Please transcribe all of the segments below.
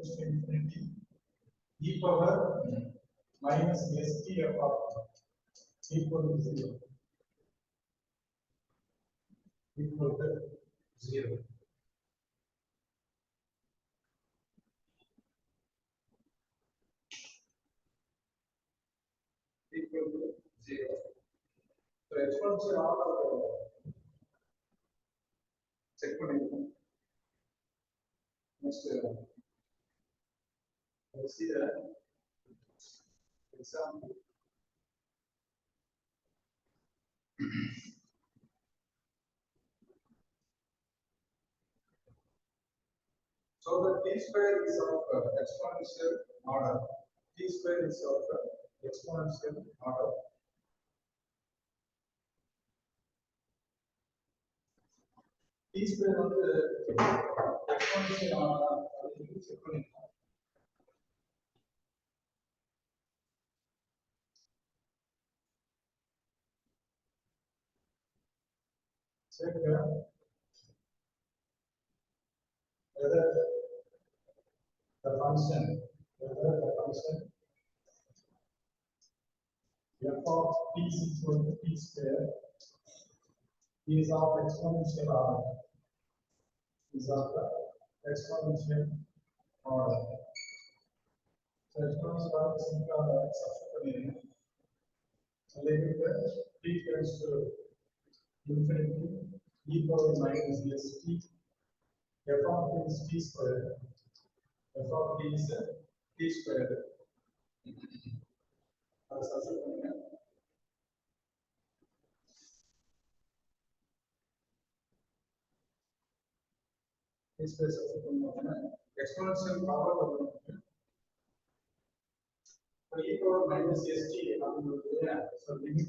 tends to infinity, e power minus st f of equal to 0. Equal to 0. Equal to 0. So exponential order check பண்ணிருக்கோம். Next, let's see the example. So the t square is of exponential order. T square is of exponential order. T square வந்து exponential order அப்படின்னு check பண்ணிருக்கோம். Check whether the function f of t is equal to t square is of exponential order. Is of the exponential order. So exponential order is equal to substitute. So limit t tends to infinity e power minus st f of t is t square. F of t is t square. That's substitute. Space exponential power so e power minus st so limit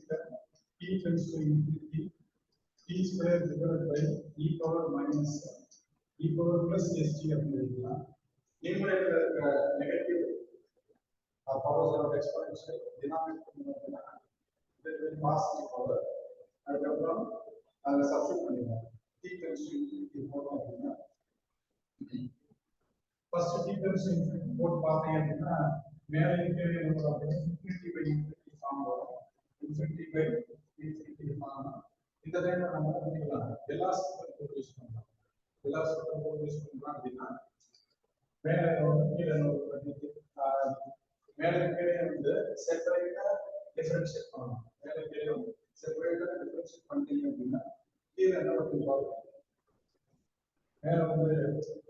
t tends to infinity t square divided by e power minus e power plus st அப்படினா numerator negative powers of exponential denominator அப்படினா இது positive power அதுக்கு அப்புறம் அத substitute பண்ணிடுவோம் t tends to infinity போட்டோம் அப்படினா first difference infinity boat பாத்தீங்க அப்படினா மேல கீழ வந்து அப்படினா infinity by infinity ஃபார்ம் வரும் infinity by infinity ஃபார்ம் இந்த லைன்ல நம்ம பண்ணிக்கலாம் எல்லா ஸ்டெப்பும் யூஸ் பண்ணலாம் அப்படினா மேல வந்து கீழ வந்து மேல கீழ வந்து செப்பரேட்டா டிஃபரன்ஷியேட் பண்ணலாம் மேல கீழ செப்பரேட்டா டிஃபரன்ஷியேட் பண்ணீங்க அப்படினா கீழ என்ன பண்ணுவாங்க மேல வந்து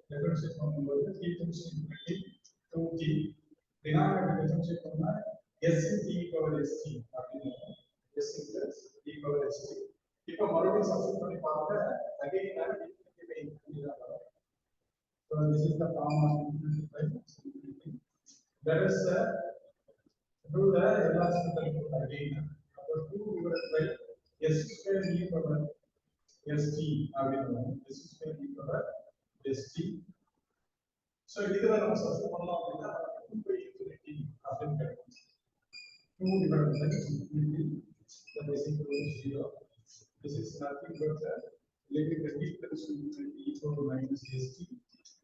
differentiate பண்ணும்போது t tends to infinity 2t denominator differentiate பண்ணா s into e power st அப்படினா s into e power st இப்போ மறுபடியும் சப்ஸ்டிட்யூட் பண்ணி பார்த்தா again infinity by infinity தான் வரும் so this is the form of infinity by infinity that is do the L'Hospital again so 2 divided by s square e power st அப்படினா s square e power st so இதுல நம்ம substitute பண்ணலாம் அப்படினா 2 by infinity அப்படின்னு கிடைக்கும் 2 divided by infinity that is equal to 0 this is nothing but limit the t tends to infinity e power minus st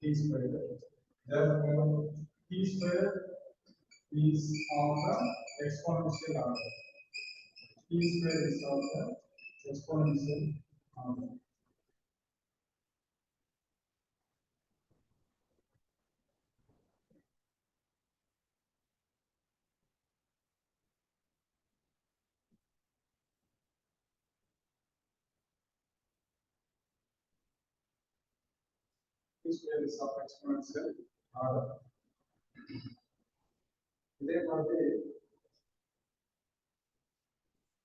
t square therefore t square is of the exponential order t square is of the exponential order. Square is of exponential order. இதே மாதிரி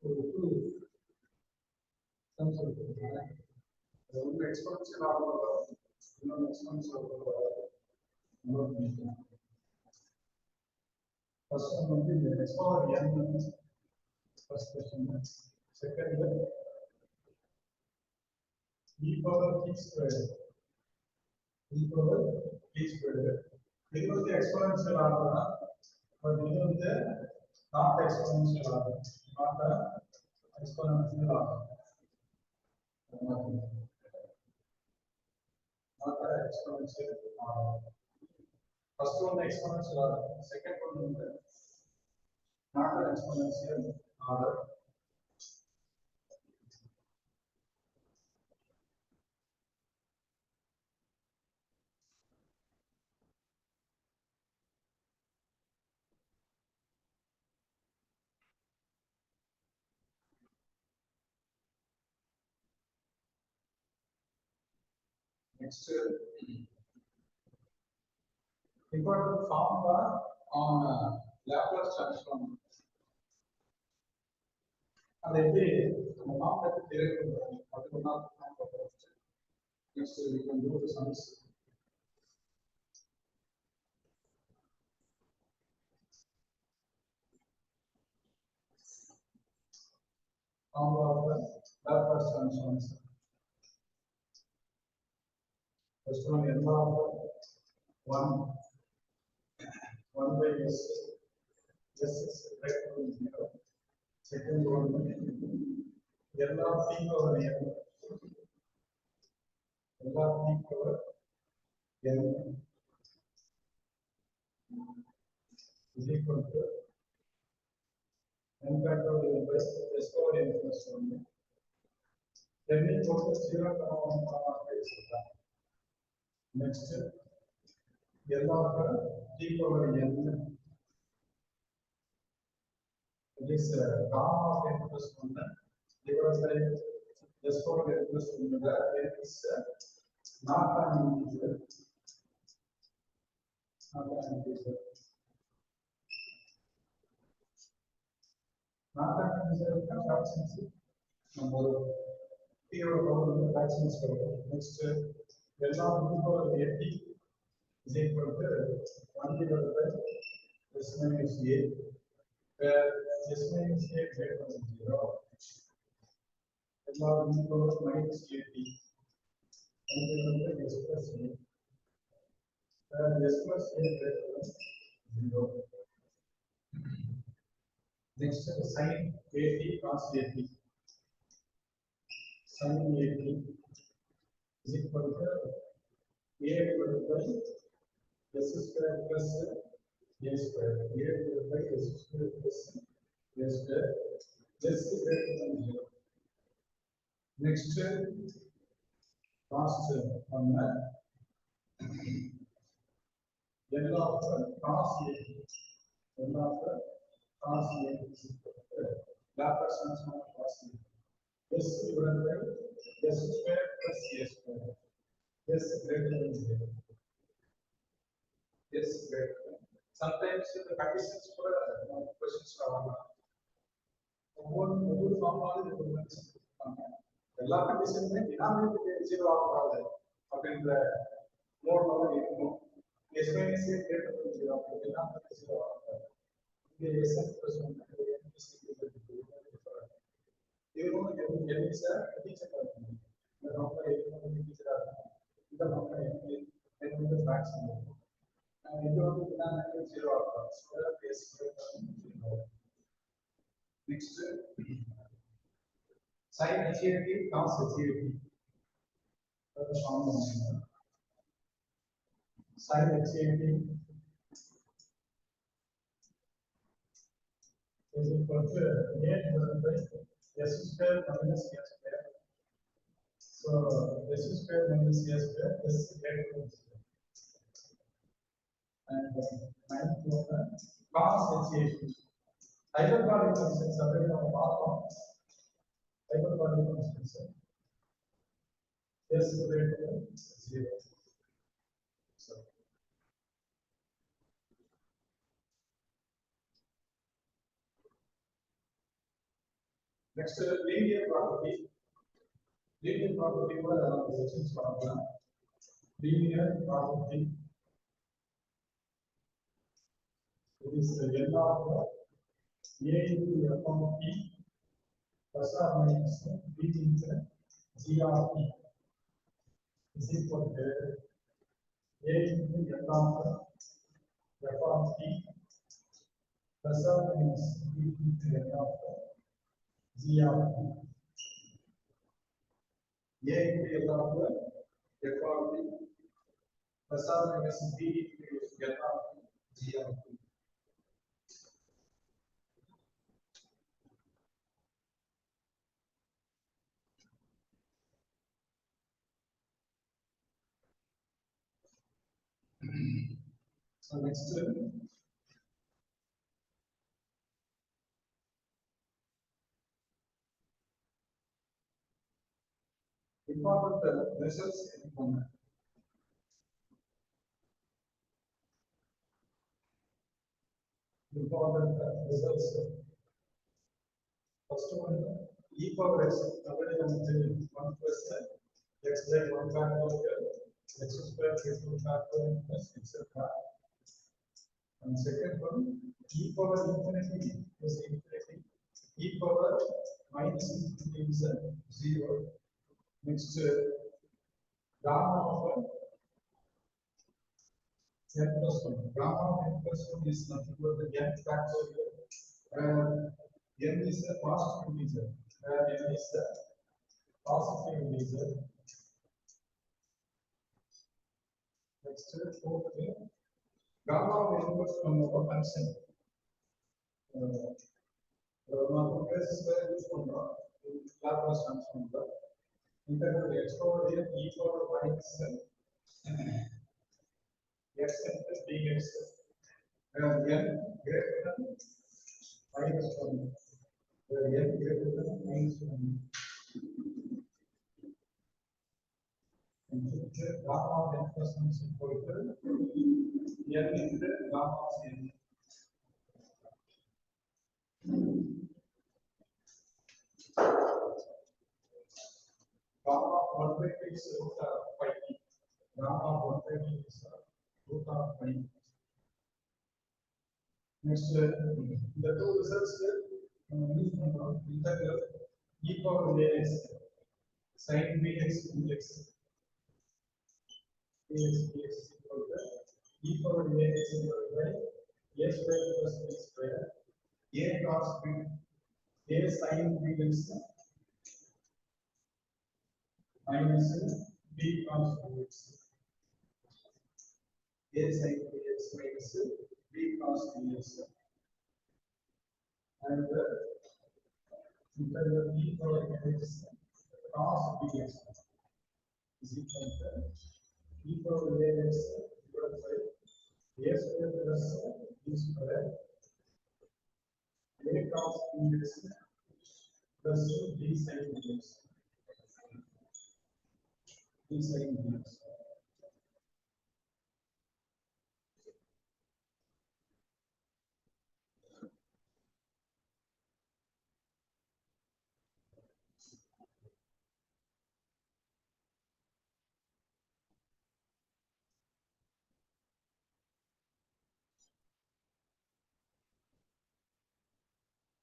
ஒரு sums கொடுத்திருக்காங்க அது வந்து exponential order வரும் இன்னொரு exponential order வரும் first one வந்து இந்த x power n first question second e power t square e power t square இது வந்து எக்ஸ்போனன்ஷியல் ஆர்டர் தான் பட் இது வந்து not exponential order not exponential order not exponential order First one exponential order, second one not an exponential order. Next, important formula on Laplace transform. And then the map at the theorem, next we can do the sums. Formula of the Laplace transform. First one, n of 1 by s. S is greater than 0. Second one, n of p over n. N of p over n is equal to n factorial by s over n plus 1. Then we go to 0 next, n of p over n. It is gamma of n plus 1 divided by s over n plus 1. That is not an integer. Not an integer. Not an integer fractions. Number p over fractions. Next, n of p over n is equal to 1 divided by s minus a, where s minus a greater than 0. N of p over minus a t. 1 divided by s plus a, where s plus a greater than 0. Next, sin at cos at. Sin at is equal to a divided by s square plus a square. A divided by s square plus a square. This is greater than 0. Next, last one, n of cos a. N of cos a is equal to Laplace transform of cos a. S divided by s square plus a square. S greater than 0. S greater than. Sometimes the conditions for questions are one formula எல்லா கண்டிஷனுமே denominator 0 ஆகக்கூடாது அப்படின்ற மோட்ல இருக்கணும். s minus a greater than 0 அப்படின்னா 0 ஆகக்கூடாது. இங்கே s plus 1 இதுவும் n is a teacher இருக்கும். இந்த நம்பர் n டீச்சரா இருக்கும். இந்த நம்பர் n வந்து ஃபிராக்ஷன் இருக்கும். இது வந்து டினாமினேட்டர் 0 ஆகக்கூடாது. so s greater than 0. Next, sin hat cos hat. That is shown on sin hat is equal to a divided by s square minus a square. So s square minus a square is greater than 0. And cos hat. Hyperbolic functions are of all hyperbolic functions s greater than 0. So next, linear property. Linear property for sections formula. Linear property. It is n of a into f of p plus or minus b into g of p is equal to a into n of f of p plus or minus b into n of g of p. A into n of f of p plus or minus b into F of G of T. So next important results in important results. First one, e power x already considered 1 plus x by 1 factorial, x square plus 2 factorial plus etc. And second one, e power infinity is infinity, e power minus infinity is 0. Next, gamma of n plus 1. Gamma of n plus 1 is nothing but the n factorial, where n is a positive integer, where n is a positive integer. Next, fourth, gamma of n plus 1 over function. நம்ம பேசிஸ்ல use பண்றோம் Laplace ட்ரான்ஸ்ஃபார்ம்ல integral x power n e power minus x into dx where n greater than minus 1, where n greater than minus 1. And future gamma of n plus 1 is equal to n into gamma of n. Gamma of 1 by 2 is root of pi. Gamma of 1 by 2 is root of pi. Next, the two results use integral e power ax sin bx dx. Dx is equal to e power ax divided by a square plus b square a cos b a sin bx minus b cos bx a sin bx minus b cos bx and integral e power ax cos bx is equal to e power ax divided by a square plus b square a cos bx plus b sin bx. B sin bx.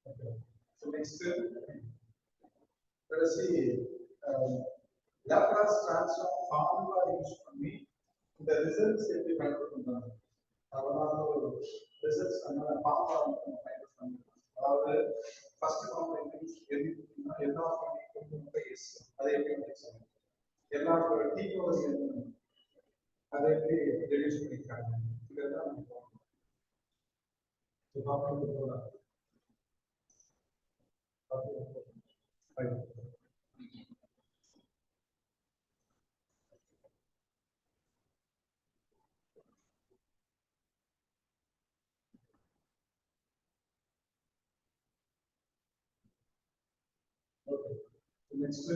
Okay. So next, let us see Laplace transform formula use பண்ணி இந்த results எப்படி பயன்படுத்துறாங்க. அதாவது results அந்த formula பயன்படுத்துறாங்க. அதாவது first formula என்ன பண்ணி எஸ் அதை எப்படி பண்ணுறாங்க. எல்லா டி பவர் அதை எப்படி ரெடியூஸ் பண்ணிருக்காங்க. இதெல்லாம் நம்ம பார்க்கணும். Okay. Next.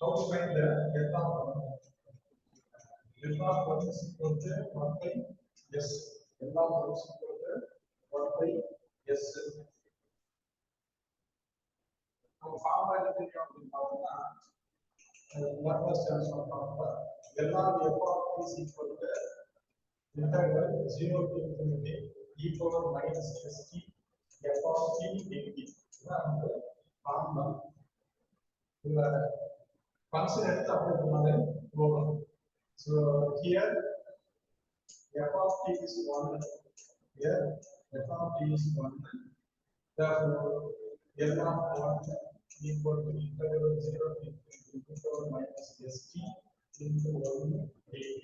How to find the f of 1? F of 1 is equal to 1 by s. F of 1 is equal to 1 by s. நம்ம ஃபார்முலா என்ன தெரியும் அப்படின்னு பார்த்தோம்னா லாப்லாஸ் ட்ரான்ஸ்ஃபார்ம் ஃபார்முலா எல்லாம் f of t is equal to integral 0 to infinity e power minus st f of t dt. இதுதான் வந்து formula. இதுல function எடுத்து அப்ளை பண்ணாலே போதும். So here f of t is 1 Here f of t is 1. Therefore, L of 1 equal to integral 0 to e to the power minus st into 1 dt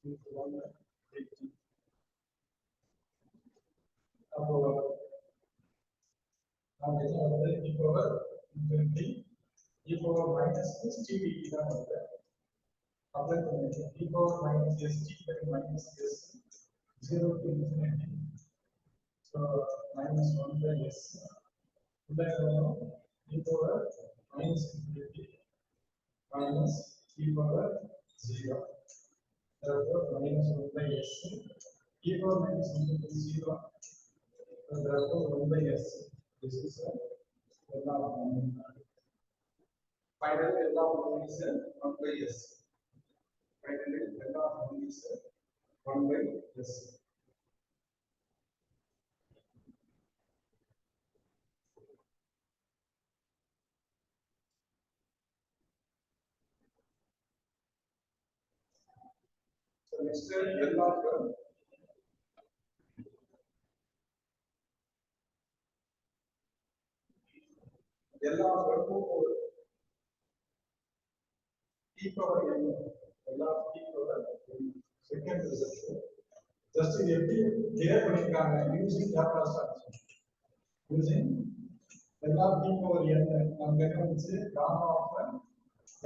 into 1 dt. அப்போ நாம் என்ன வந்து e power infinity e power minus st dt தான் வந்து apply பண்ணிருக்கோம். e power minus st by minus s 0 to infinity. So minus 1 by s. E power minus infinity minus e power 0. Therefore, minus 1 by s. E power minus infinity 0. Therefore, 1 by s. This is finally L of 1 is 1 by s. Finally, L of 1 is 1 by s. So next L of L of 2 e power n. L of e power n. Second result. Just in எப்படி drive பண்ணிருக்காங்க using Laplace transform. Using L of e power n நமக்கு என்ன வந்துச்சு gamma of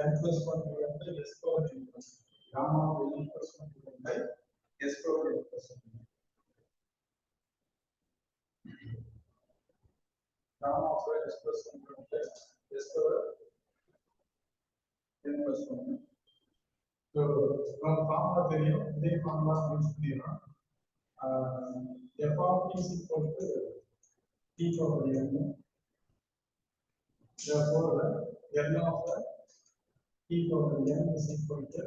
n plus 1 divided by s power n plus gamma of n plus 1 divided by s power n plus 1. Gamma of s plus 1 divided by s power n plus 1. So from formula தெரியும் இதே formula use பண்ணிரோம். F of t is equal to t power n. Therefore, L of t power n is equal to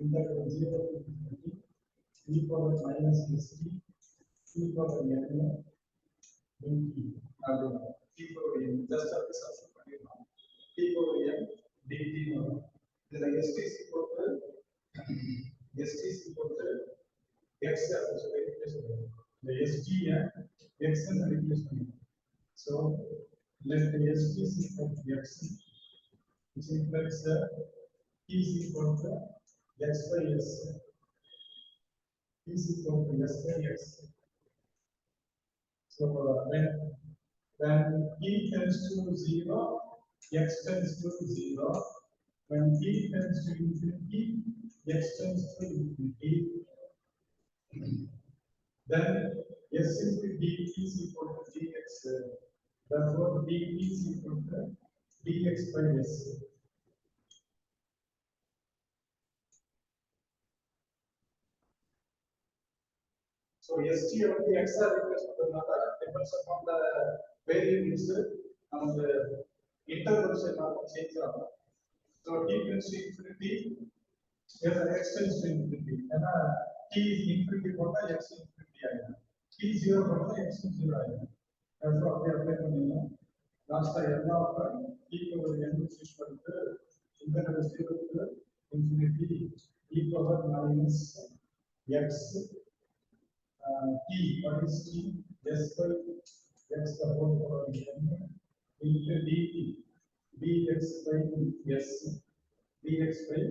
integral 0 to infinity e power minus st t power n dt. T power n just அப்படி substitute பண்ணிடலாம். t power n dt வரும். இதுல st is equal to x அப்படின்னு சொல்லி replace பண்ணுவோம். இந்த st x ன்னு replace பண்ணுவோம். So let the st is equal to x, which implies t is equal to x by s. T is equal to s by x. So when t tends to 0, x tends to 0. When t tends to infinity, x tends to infinity. Then s into dt is equal to dx. Therefore, dt is equal to dx by s. So st of the x are replaced depends upon the variables. நமக்கு intervals எல்லாம் change ஆகும். So t tends to infinity, x tends to infinity. ஏன்னா t is infinity போட்டா x infinity ஆயிடும். t 0 போட்டா x 0 ஆயிடும். Therefore, அப்படியே apply பண்ணிடலாம். லாஸ்டா L of t power n is equal to integral 0 to infinity e power minus x t, what is t? S by x the whole power n into dt dx by s dx by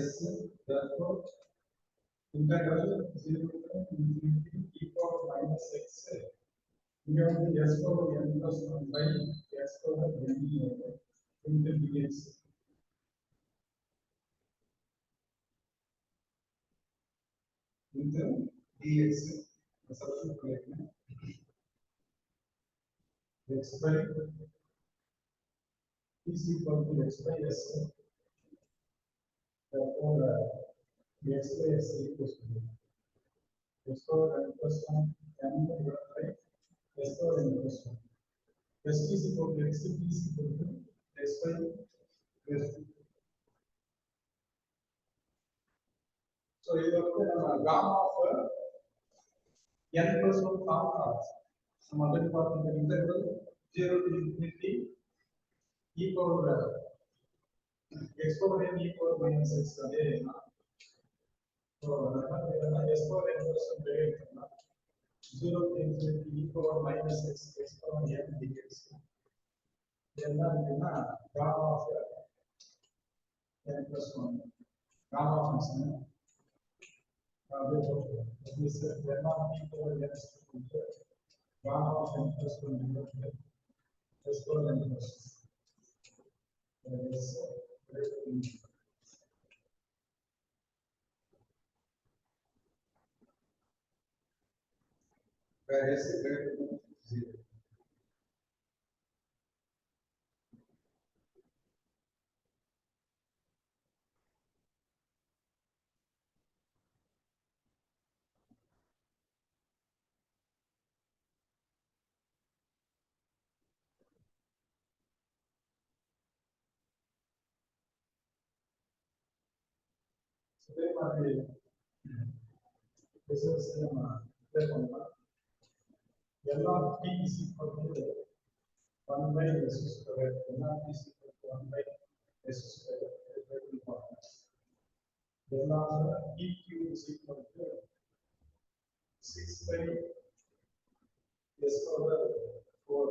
s. Therefore, integral 0 to infinity e power minus x here the s power n plus 1 by s power n into dx. Into dx. Substitute correctly. X by is equal to x by s. Therefore, x by s equals to x power n plus 1 n divided by s power n plus 1. S is equal to x, t is equal to x by s. So, this is gamma of n plus 1 formula. Some other part in the integral 0 to infinity e power x power n e power minus x. So S power n plus 1 வெளியே எடுத்துக்கலாம். 0 to infinity e power minus x power n dx. இதெல்லாம் இருக்குன்னா gamma of n plus 1 gamma function அப்படியே போட்டுருவோம். This is gamma e power n is equal to gamma of n plus 1 divided by s power n plus 1. That is where s is greater than 0. This is எல்லா t is equal to 1 by s square. எல்லா t is equal to 1 by s square. எல்லா t cube is equal to 6 by s power 4.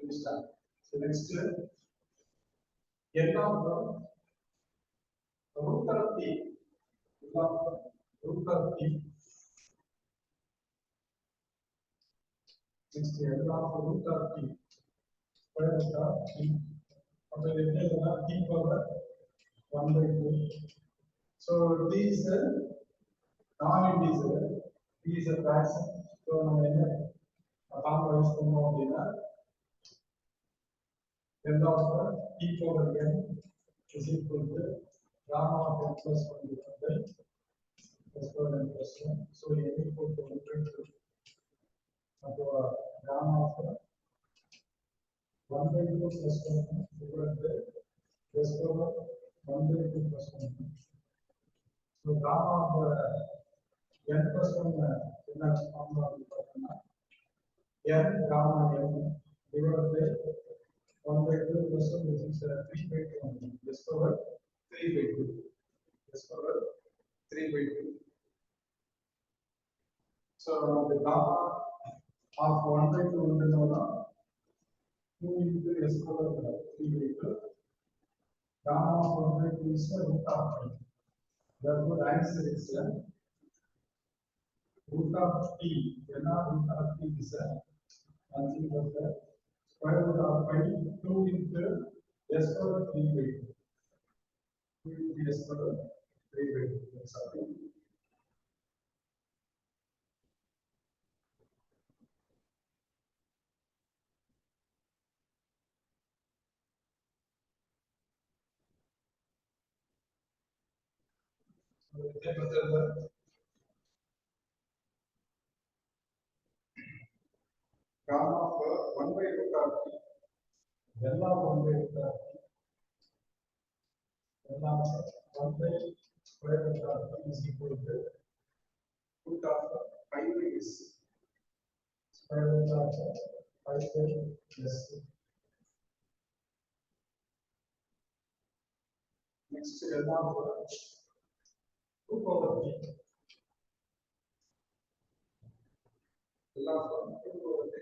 Next so next n of root of t root of t next n of root of t square root of t and then t power 1 by 2. So t is a non-integer, t is a fraction. So நம்ம என்ன formula use பண்ணோம் அப்படின்னா n of t power n is equal to gamma of n plus 1 divided by s power n plus 1. So n equal to 1 by 2. So gamma of 1 by 2 plus 1 divided by s power 1 by 2 plus 1. So gamma of n plus 1 என்ன formula பார்த்தோம்னா n gamma n divided by 1 by 2 plus 1 which is 3 by 2 s power 3 by 2 s power 3 by 2. So the gamma of 1 by 2 is 2 into s power 3 by 2. Gamma of 1 by 2 is root of 5. Therefore the answer is root of t. Root of t is nothing but the square root of 5 2 into s power 3 by 2. 2 into s power 3 by 2. That's all. Gamma of 1 by root of t. Gamma 1 by root of t. Gamma 1 by square root of t is equal to root of 5 by s. Square root of 5 by s. Next, gamma of 2 power t. Gamma of 2 power t.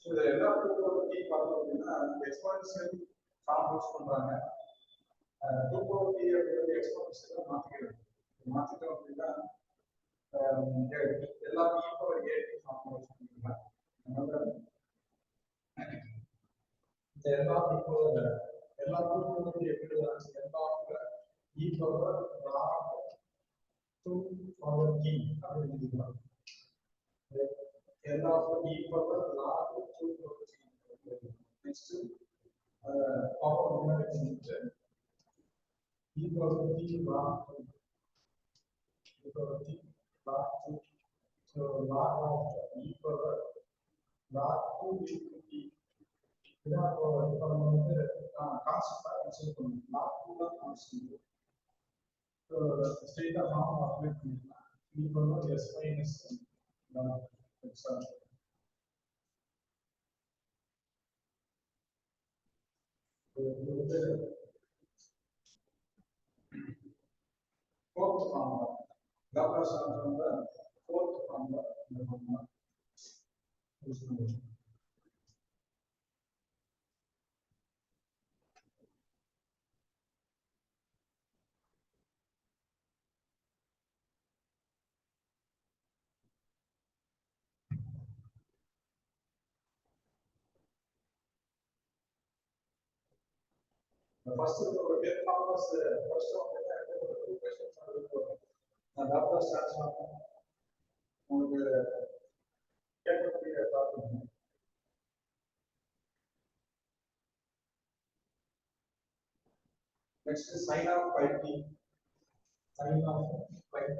So the எல்லா 2 power t பார்த்தோம் அப்படின்னா exponential form use பண்றாங்க. 2 power t அப்படிங்கிறது exponential மாத்திட்டோம் அப்படின்னா எல்லா e power a t form use பண்ணிக்கலாம். அதனால இந்த எல்லா e power எல்லா 2 power t எப்படி எல்லா e power log 2 power t அப்படின்னு எழுதிக்கலாம். L of e power log 2 power t. Next, power numerics into e power t log 2. E power t log 2. So log of e power log 2 into t இதான் இப்போ நம்ம வந்து கான்ஸ்டன்டாக consider பண்ணணும். Log தான் constant. ஸ்ட்ரெயிட்டாக ஃபார்ம் அப்ளை பண்ணிக்கலாம். Equal S minus exam. Fourth formula Laplace ட்ரான்ஸ்ஃபார்மோட ஃபோர்த் ஃபார்முலா இந்த ஃபார்முலா யூஸ் பண்ணுவோம். First, ஒரு 10 ஃபார்முலாஸ் ஃபர்ஸ்ட் ஒரு 2 क्वेश्चंस இருக்கும். நான் லாப்லாஸ் ட்ரான்ஸ்ஃபார்ம் உங்களுக்கு கேட்கக்கூடிய topic. Next is sin of pi t. Sin of pi t.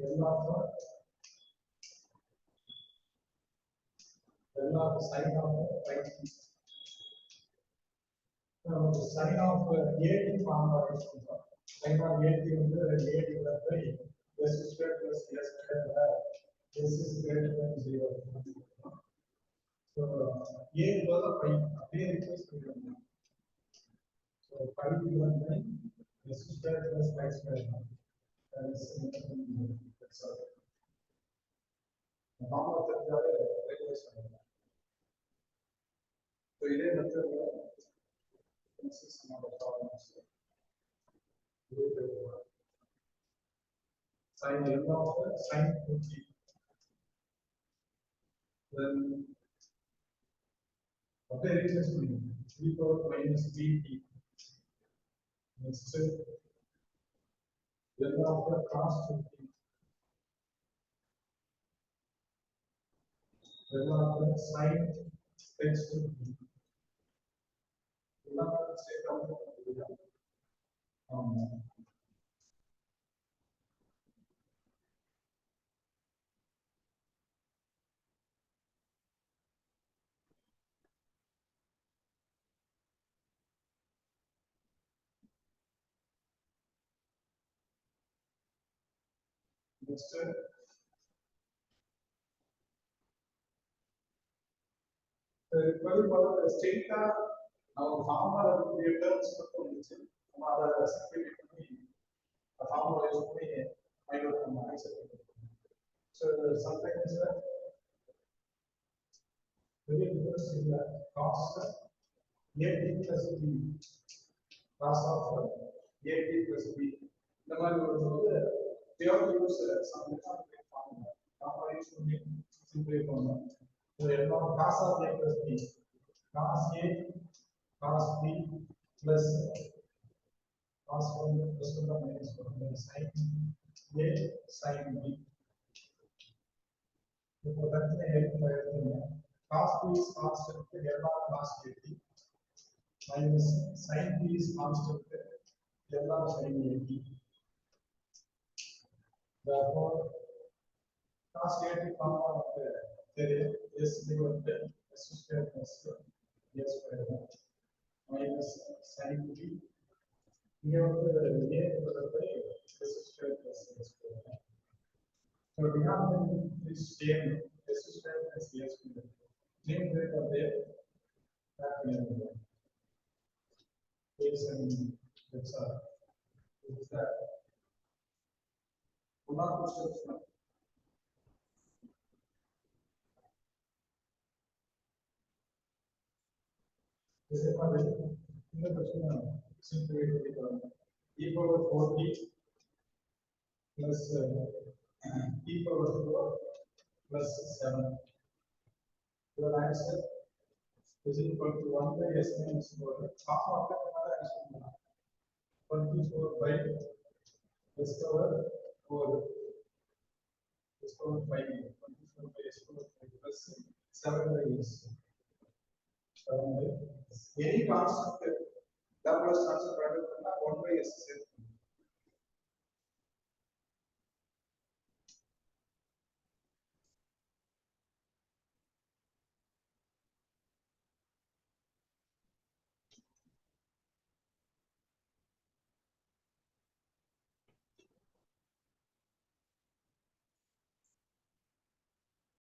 L of sin of pi t. Sin of AT formula use பண்றோம். Sin of AT வந்து A divided by S squared plus S squared where S is greater than 0. So A பதிலா pi அப்படியே replace பண்ணிடலாம். So pi divided by S squared plus pi squared. That is that's all. formula தெரிஞ்சாலே replace பண்ணிடலாம். So இதே மெத்தட்ல this is some of the problems. Sin L of sin 2t. Then what is replacement? E power minus bt. Next L of cos 2t. L of sin x 2t. Straight out next straight our formula terms மட்டும் இருந்துச்சு. நம்ம அதை simplify பண்ணி formula use பண்ணி find out பண்ண answer பண்ணிட்டோம். So sometimes very difference in the cost AT plus B, cost of AT plus B. இந்த மாதிரி வரும்போது we have to use some different formula. Formula use பண்ணி சிம்பிளிஃபை பண்ணலாம். So எல்லாம் cos of A plus B, cos A cos B plus cos 1 plus 1 minus 1 sin A sin B. இப்போ தனியாக எழுதி எழுதுங்க. cos B is constant L of cos AT minus sin B is constant L of sin AT. Therefore, cos AT formula is equal to S squared plus A squared minus sin B. Here also A divided by S squared plus A squared. So denominator is same S squared plus A squared. Numerator there that number. Is that's all. Is that one of the steps? Is it my in the question simply e power 4t plus e power 4 plus 7. Your answer is equal to 1 by s minus 4. Half of the answer 24 by s power 4 s power 5. 24 by s power 5 plus 7 by s. 7 by any constant Laplace transfer 1 by s.